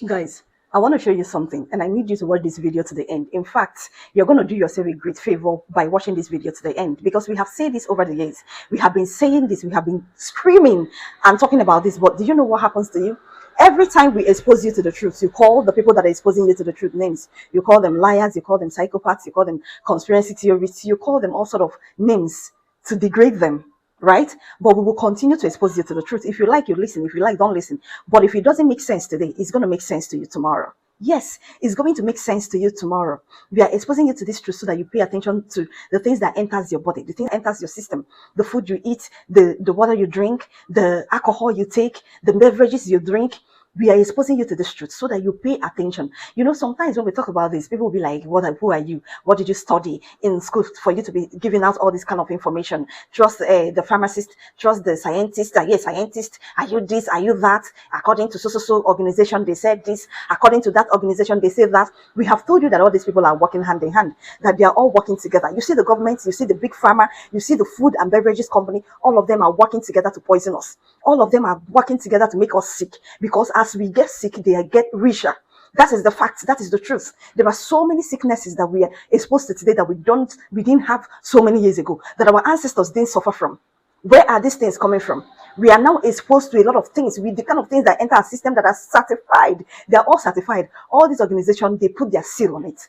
Guys, I want to show you something, and I need you to watch this video to the end. In fact, you're going to do yourself a great favor by watching this video to the end, because we have said this over the years. We have been saying this, we have been screaming and talking about this, but do you know what happens to you? Every time we expose you to the truth, you call the people that are exposing you to the truth names. You call them liars, you call them psychopaths, you call them conspiracy theorists, you call them all sort of names to degrade them, right? But we will continue to expose you to the truth. If you like, you listen. If you like, don't listen. But if it doesn't make sense today, it's going to make sense to you tomorrow. Yes, it's going to make sense to you tomorrow. We are exposing you to this truth so that you pay attention to the things that enters your body, the thing that enters your system, the food you eat, the water you drink, the alcohol you take, the beverages you drink. We are exposing you to this truth so that you pay attention. You know, sometimes when we talk about this, people will be like, who are you? What did you study in school for you to be giving out all this kind of information? Trust the pharmacist, trust the scientist. Yes, scientist, are you this, are you that? According to so organization, they said this. According to that organization, they say that. We have told you that all these people are working hand in hand, that they are all working together. You see the government, you see the big pharma, you see the food and beverages company, all of them are working together to poison us. All of them are working together to make us sick, because as we get sick, they get richer. That is the fact. That is the truth. There are so many sicknesses that we are exposed to today that we didn't have so many years ago, that our ancestors didn't suffer from. Where are these things coming from? We are now exposed to a lot of things, with the kind of things that enter our system that are certified. They are all certified. All these organizations, they put their seal on it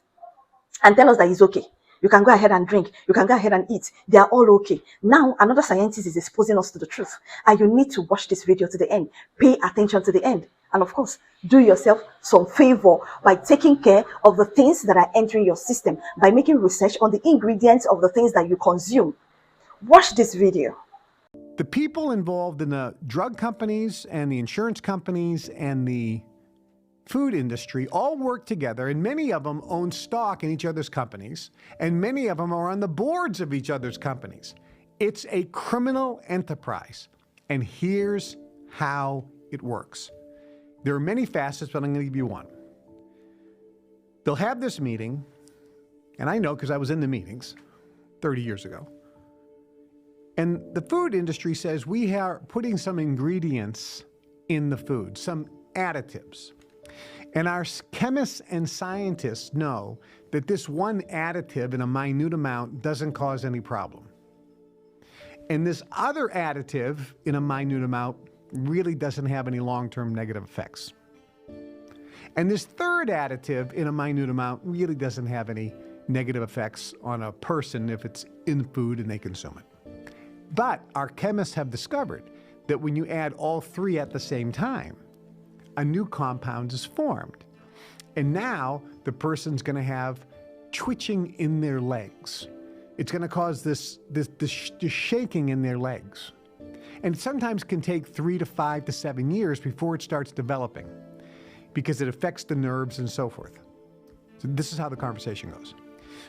and tell us that it's okay. You can go ahead and drink. You can go ahead and eat. They are all okay. Now, another scientist is exposing us to the truth. And you need to watch this video to the end. Pay attention to the end. And of course, do yourself some favor by taking care of the things that are entering your system, by making research on the ingredients of the things that you consume. Watch this video. The people involved in the drug companies and the insurance companies and the food industry all work together, and many of them own stock in each other's companies, and many of them are on the boards of each other's companies. It's a criminal enterprise, and here's how it works. There are many facets, but I'm going to give you one. They'll have this meeting, and I know because I was in the meetings 30 years ago, and the food industry says we are putting some ingredients in the food, some additives. And our chemists and scientists know that this one additive in a minute amount doesn't cause any problem. And this other additive in a minute amount really doesn't have any long-term negative effects. And this third additive in a minute amount really doesn't have any negative effects on a person if it's in food and they consume it. But our chemists have discovered that when you add all three at the same time, a new compound is formed. And now the person's going to have twitching in their legs. It's going to cause this shaking in their legs. And it sometimes can take 3 to 5 to 7 years before it starts developing, because it affects the nerves and so forth. So this is how the conversation goes.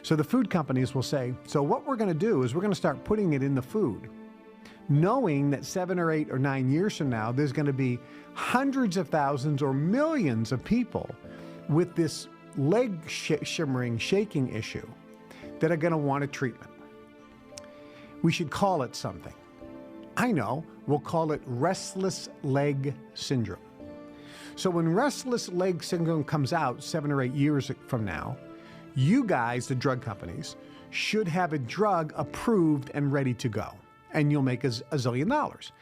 So the food companies will say, so what we're going to do is we're going to start putting it in the food, knowing that 7 or 8 or 9 years from now, there's going to be hundreds of thousands or millions of people with this leg shimmering, shaking issue that are going to want a treatment. We should call it something. I know, we'll call it restless leg syndrome. So when restless leg syndrome comes out 7 or 8 years from now, you guys, the drug companies, should have a drug approved and ready to go. And you'll make a zillion dollars.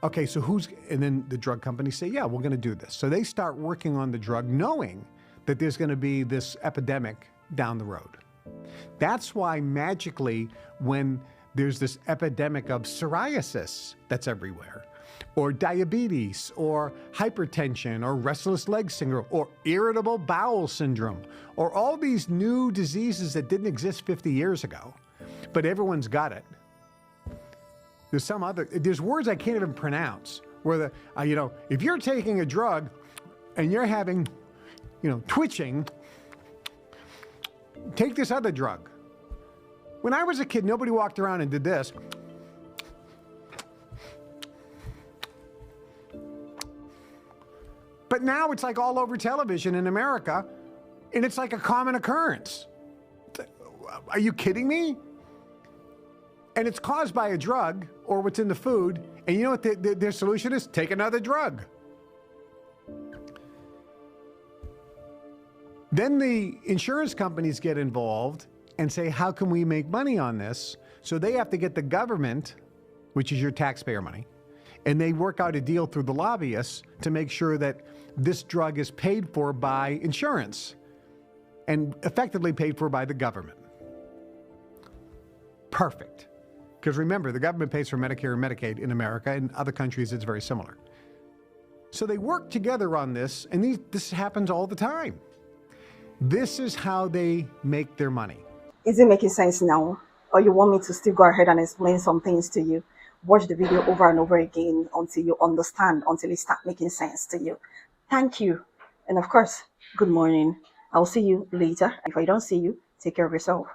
Okay, so and then the drug companies say, yeah, we're gonna do this. So they start working on the drug knowing that there's gonna be this epidemic down the road. That's why magically when there's this epidemic of psoriasis that's everywhere, or diabetes, or hypertension, or restless leg syndrome, or irritable bowel syndrome, or all these new diseases that didn't exist 50 years ago, but everyone's got it. There's words I can't even pronounce where if you're taking a drug and you're having, twitching, take this other drug. When I was a kid, nobody walked around and did this. But now it's like all over television in America, and it's like a common occurrence. Are you kidding me? And it's caused by a drug or what's in the food. And you know what their solution is? Take another drug. Then the insurance companies get involved and say, how can we make money on this? So they have to get the government, which is your taxpayer money, and they work out a deal through the lobbyists to make sure that this drug is paid for by insurance and effectively paid for by the government. Perfect. Because remember, the government pays for Medicare and Medicaid in America. In other countries, it's very similar. So they work together on this, and this happens all the time. This is how they make their money. Is it making sense now? Or you want me to still go ahead and explain some things to you? Watch the video over and over again until you understand, until it starts making sense to you. Thank you. And of course, good morning. I'll see you later. If I don't see you, take care of yourself.